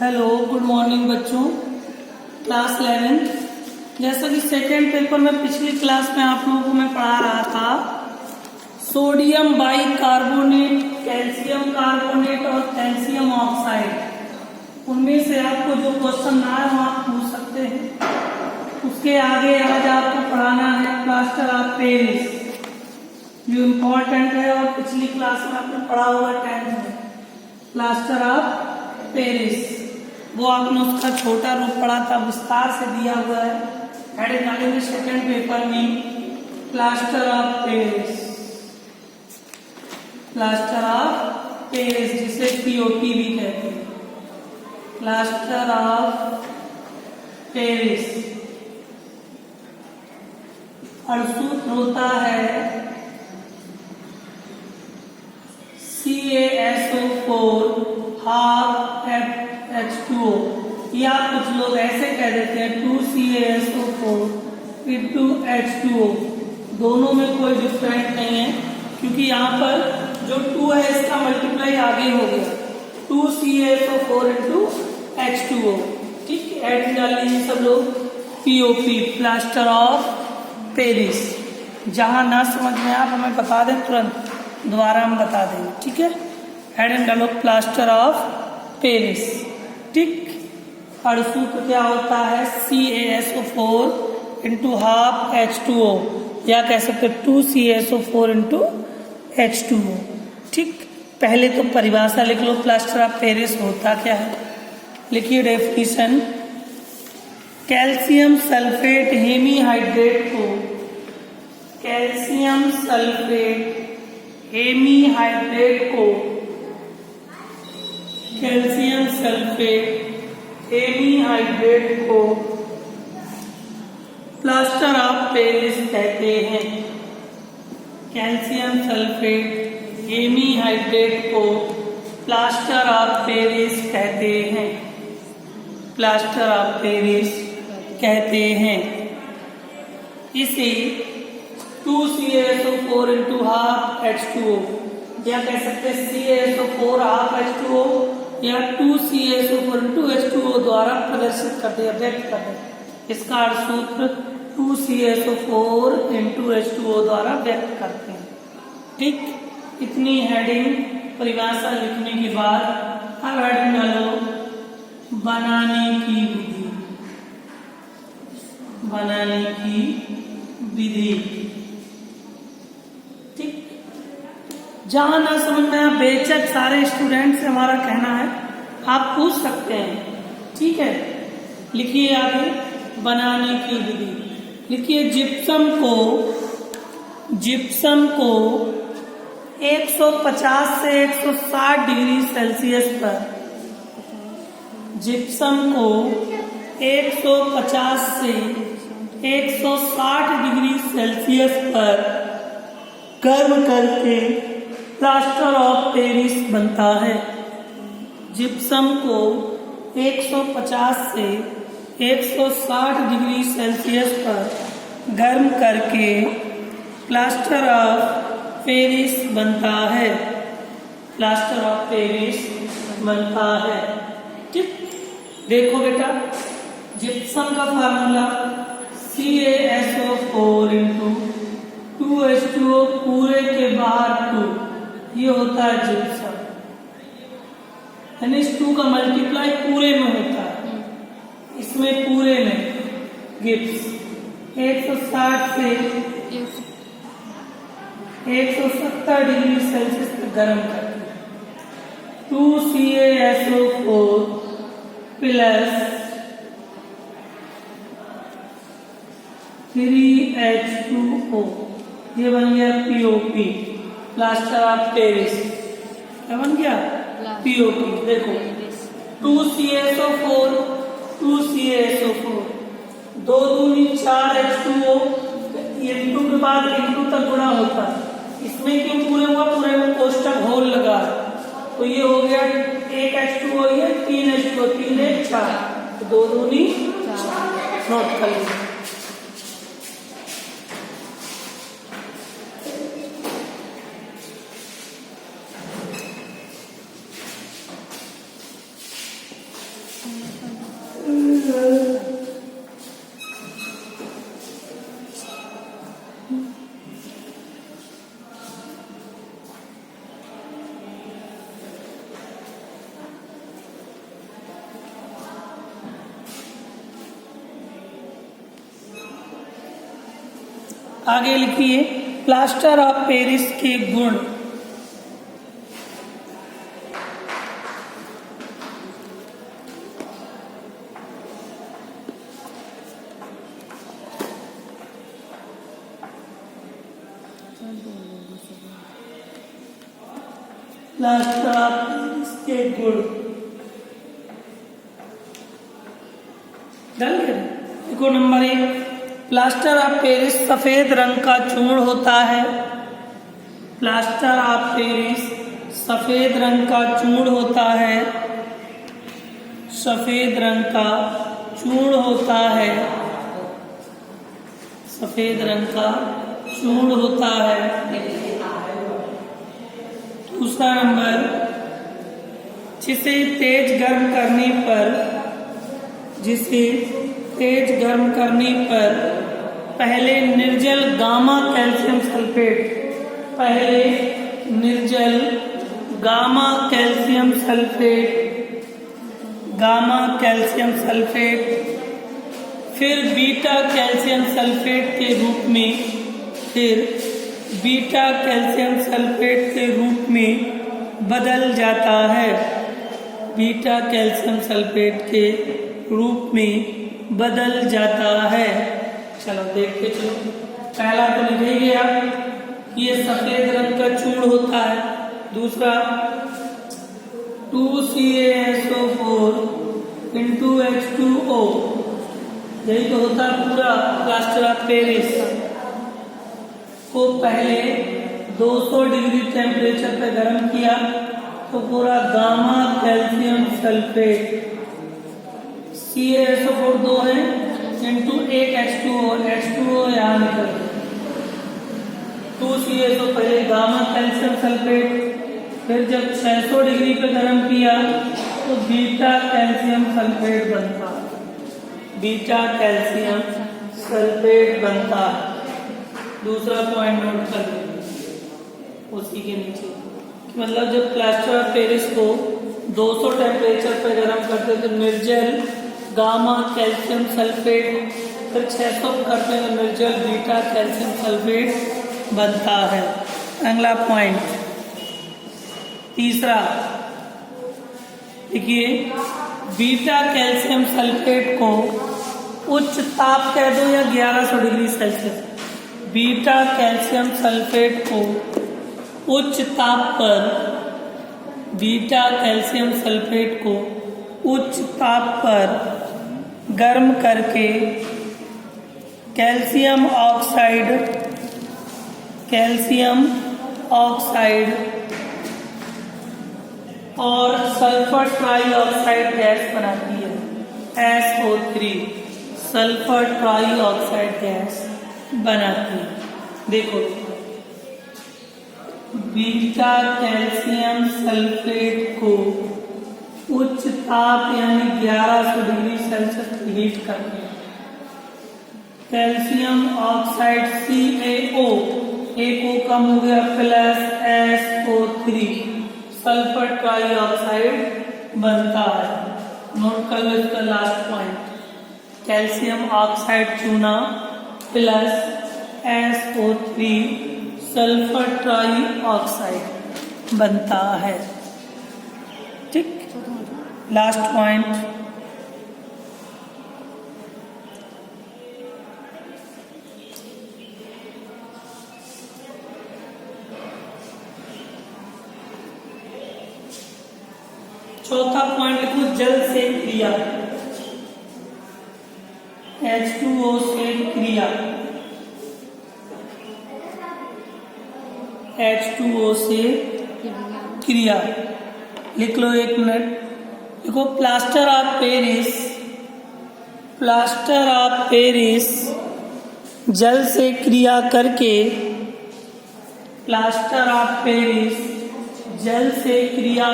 Hello, good morning बच्चों। Class 11। जैसा कि सेकेंड पेपर में पिछली क्लास में आप लोगों को मैं पढ़ा रहा था, सोडियम बाइकार्बोनेट, कैल्शियम कार्बोनेट और कैल्शियम ऑक्साइड, उनमें से आपको जो क्वेश्चन ना है वो आप पूछ सकते हैं। उसके आगे आज आपको पढ़ाना है प्लास्टर ऑफ पेरिस, जो इम्पोर्टेंट है और पिछली क्लास में आपने पढ़ा हुआ 10th में प्लास्टर ऑफ पेरिस। वो आपने उसका छोटा रूप पढ़ा था, विस्तार से दिया हुआ है। हेडिंग डालेंगे सेकेंड पेपर में plaster of Paris, plaster of Paris जिसे पीओपी भी कहते हैं। प्लास्टर ऑफ पेरिस अड़सूत्र होता है CaSO4 हाफ H2O, या कुछ लोग ऐसे कह देते हैं 2CaSO4 into H2O। दोनों में कोई डिफरेंस नहीं है, क्योंकि यहाँ पर जो 2 है इसका मल्टीप्लाई आगे हो गया, 2CaSO4 into H2O। ठीक, ऐड डाल लीजिए सब लोग। POP plaster of Paris. जहां ना समझ में आप हमें बता दें, तुरंत दोबारा हम बता देंगे। ठीक है, हेड एंड डालो प्लास्टर ऑफ पेरिस। ठीक, अड़सूत्र क्या होता है CaSO4 into हाफ H2O, या कह सकते 2CaSO4 into H2O। ठीक, पहले तो परिभाषा लिख लो, प्लास्टर ऑफ पेरिस होता क्या है। लिखिए डेफिनेशन, कैल्शियम सल्फेट हेमीहाइड्रेट को, कैल्शियम सल्फेट हेमीहाइड्रेट को, कैल्शियम सल्फेट हेमीहाइड्रेट को प्लास्टर ऑफ पेरिस कहते हैं। कैल्शियम सल्फेट हेमीहाइड्रेट को प्लास्टर ऑफ पेरिस कहते हैं, प्लास्टर ऑफ पेरिस कहते हैं। इसे 2CaSO4 into हाफ H2O, या कह सकते हैं CaSO4 हाफ H2O, या 2CaSO4 into H2O द्वारा प्रदर्शित करते हैं, व्यक्त करते हैं। इसका अड़सूत्र 2CaSO4 into H2O द्वारा व्यक्त करते हैं। ठीक, इतनी हेडिंग परिभाषा लिखने के बाद अब हेडिंग डालो बनाने की विधि, बनाने की विधि। ठीक, जहां ना समझ में आए, बेशक सारे स्टूडेंट से हमारा कहना है आप पूछ सकते हैं। ठीक है, लिखिए आगे बनाने की विधि। लिखिए जिप्सम को 150 से 160 डिग्री सेल्सियस पर, जिप्सम को 150 से 160 डिग्री सेल्सियस पर गर्म करके प्लास्टर ऑफ पेरिस बनता है। जिप्सम को 150 से 160 डिग्री सेल्सियस पर गर्म करके प्लास्टर ऑफ पेरिस बनता है, प्लास्टर ऑफ पेरिस बनता है। ठीक, देखो बेटा, जिप्सम का फार्मूला CaSO4 into 2H2O पूरे के बाहर 2, ये होता है जिप्सम। यानी इस 2 का मल्टीप्लाई पूरे में होता है, इसमें पूरे में गिप्स 160 से 170 डिग्री सेल्सियस पर गर्म करते हैं। 2CaSO4 प्लस 3H2O, ये बन गया पीओपी, प्लास्टर ऑफ पेरिस। क्या बन गया? पीओपी। देखो 2CaSO4, 2CaSO4, 2 दूनी 4 H2O, इंटू के बाद इंटू तक गुणा होता है। इसमें क्यों पूरे हुआ? पूरे में कोष्टक होल लगा है, तो ये हो गया 1 H2O, ये 3 H2O, 3 1 4, 2 दूनी 4। नोट कर लीजिए। आगे लिखिए प्लास्टर ऑफ पेरिस के गुण। प्लास्टर ऑफ पेरिस के गुण देखो। नंबर 1, प्लास्टर ऑफ पेरिस सफेद रंग का चूर्ण होता है। प्लास्टर ऑफ पेरिस सफेद रंग का चूर्ण होता है। सफेद रंग का चूर्ण होता है। सफेद रंग का चूर्ण होता है। दूसरा नंबर, जिसे तेज गर्म करने पर पहले निर्जल गामा कैल्शियम सल्फेट फिर बीटा कैल्शियम सल्फेट के रूप में बदल जाता है। बीटा कैल्शियम सल्फेट के रूप में बदल जाता है। चलो देखते चलो। पहला तो लिख ही गया कि ये सफेद रंग का चूर्ण होता है। दूसरा 2CaSO4 into H2O, यही तो होता है पूरा प्लास्टर ऑफ पेरिस को पहले 200 डिग्री टेम्परेचर पे गर्म किया तो पूरा गामा कैल्शियम सल्फेट CaSO4 2 है इंटू एक H2O यहाँ निकल 2CaSO पहले गामा कैल्शियम सल्फेट, फिर जब 600 डिग्री पे गर्म किया तो बीटा कैल्शियम सल्फेट बनता है। दूसरा पॉइंट नोट कर लीजिए उसी के नीचे, मतलब जब प्लास्टर ऑफ पेरिस को 200 टेम्परेचर पर गर्म करते तो निर्जल गामा कैल्शियम सल्फेट, फिर 600 करते हैं तो निर्जल बीटा कैल्शियम सल्फेट बनता है। अगला पॉइंट तीसरा देखिए, बीटा कैल्शियम सल्फेट को उच्च ताप कह दो या 1100 degree Celsius, beta calcium sulphate को उच्च ताप पर गर्म करके कैल्शियम ऑक्साइड और सल्फर ट्राईऑक्साइड गैस बनाती है, SO3 सल्फर ट्राईऑक्साइड गैस बनाती है। देखो बीटा कैल्शियम सल्फेट को उच्च ताप यानी 1100 डिग्री सेल्सियस हीट करके कैल्शियम ऑक्साइड CaO, एक O कम हो गया प्लस SO3 सल्फर ट्राईऑक्साइड बनता है। नोट कर लो इसका लास्ट पॉइंट, कैल्शियम ऑक्साइड चूना प्लस SO3 सल्फर ट्राईऑक्साइड बनता है। ठीक, लास्ट पॉइंट चौथा पॉइंट लिखो, जल से क्रिया, H2O से क्रिया, H2O से क्रिया लिख लो 1 मिनट। देखो प्लास्टर ऑफ पेरिस जल से क्रिया करके, प्लास्टर ऑफ पेरिस जल से क्रिया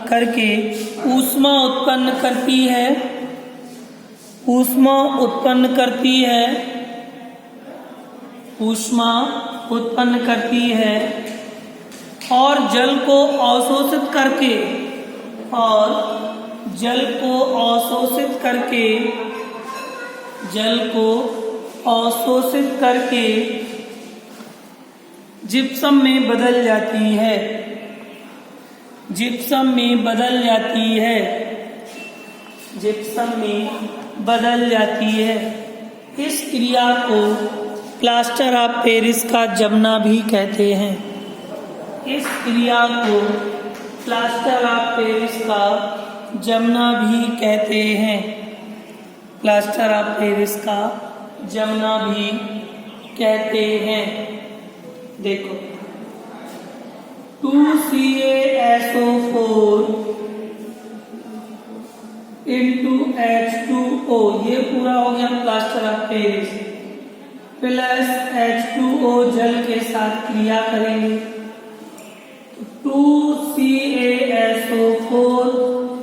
करके ऊष्मा उत्पन्न करती है और जल को अवशोषित करके जल को अवशोषित करके जिप्सम में बदल जाती है, जिप्सम में बदल जाती है, जिप्सम में बदल जाती है। इस क्रिया को प्लास्टर ऑफ पेरिस का जमना भी कहते हैं। इस क्रिया को प्लास्टर ऑफ पेरिस का जमना भी कहते हैं। प्लास्टर ऑफ पेरिस का जमना भी कहते हैं। देखो 2CaSO4 into H2O, ये पूरा हो गया plaster of Paris, plus H2O जल के साथ क्रिया करेंगे, 2CaSO4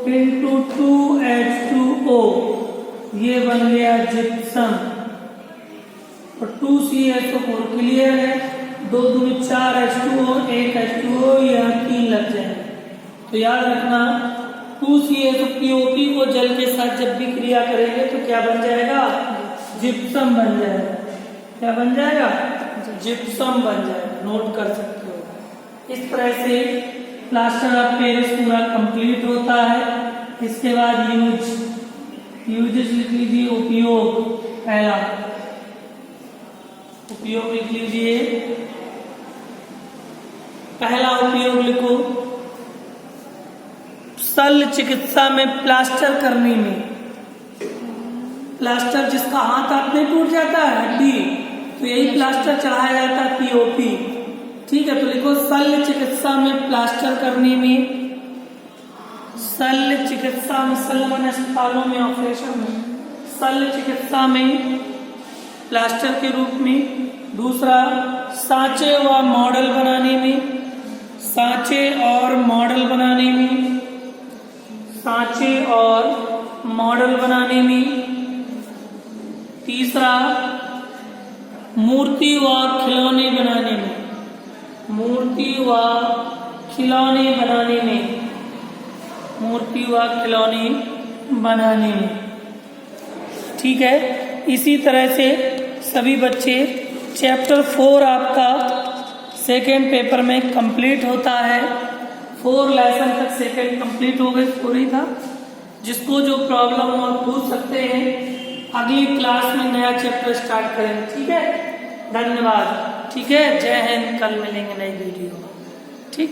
into 2H2O, ये बन गया जिप्सम। और 2CaSO4 क्लियर है, 2 दूनी 4 H2O, 1 H2O, यहाँ 3 लग जाए। तो याद रखना 2CaSO4 को जल के साथ जब भी क्रिया करेंगे तो क्या बन जाएगा? जिप्सम बन जाएगा। क्या बन जाएगा? जिप्सम बन जाएगा। नोट कर सकते हो। इस तरह से प्लास्टर ऑफ पेरिस पूरा कंप्लीट होता है। इसके बाद यूजेस लिख लीजिए। उपयोग, पहला उपयोग लिख लीजिए। पहला उपयोग लिखो, शल्य चिकित्सा में प्लास्टर करने में। प्लास्टर जिसका हाथ हाथ नहीं टूट जाता है हड्डी, तो यही प्लास्टर चढ़ाया जाता है, पीओपी। ठीक है, तो लिखो शल्य चिकित्सा में प्लास्टर करने में। शल्य चिकित्सा में, शल्य माने अस्पतालों में, ऑपरेशन में, शल्य चिकित्सा में प्लास्टर के रूप में। दूसरा, सांचे व मॉडल बनाने में, सांचे और मॉडल बनाने में, सांचे और मॉडल बनाने में। तीसरा, मूर्ति व खिलौने बनाने में, मूर्ति व खिलौने बनाने में, मूर्ति व खिलौने बनाने में। ठीक है, इसी तरह से सभी बच्चे चैप्टर 4 आपका सेकेंड पेपर में कंप्लीट होता है। 4 लेसन तक सेकेंड कंप्लीट हो गए, 4 ही था। जिसको जो प्रॉब्लम हो आप पूछ सकते हैं। अगली क्लास में नया चैप्टर स्टार्ट करेंगे। ठीक है, धन्यवाद। ठीक है, जय हिंद। कल मिलेंगे नई वीडियो। ठीक।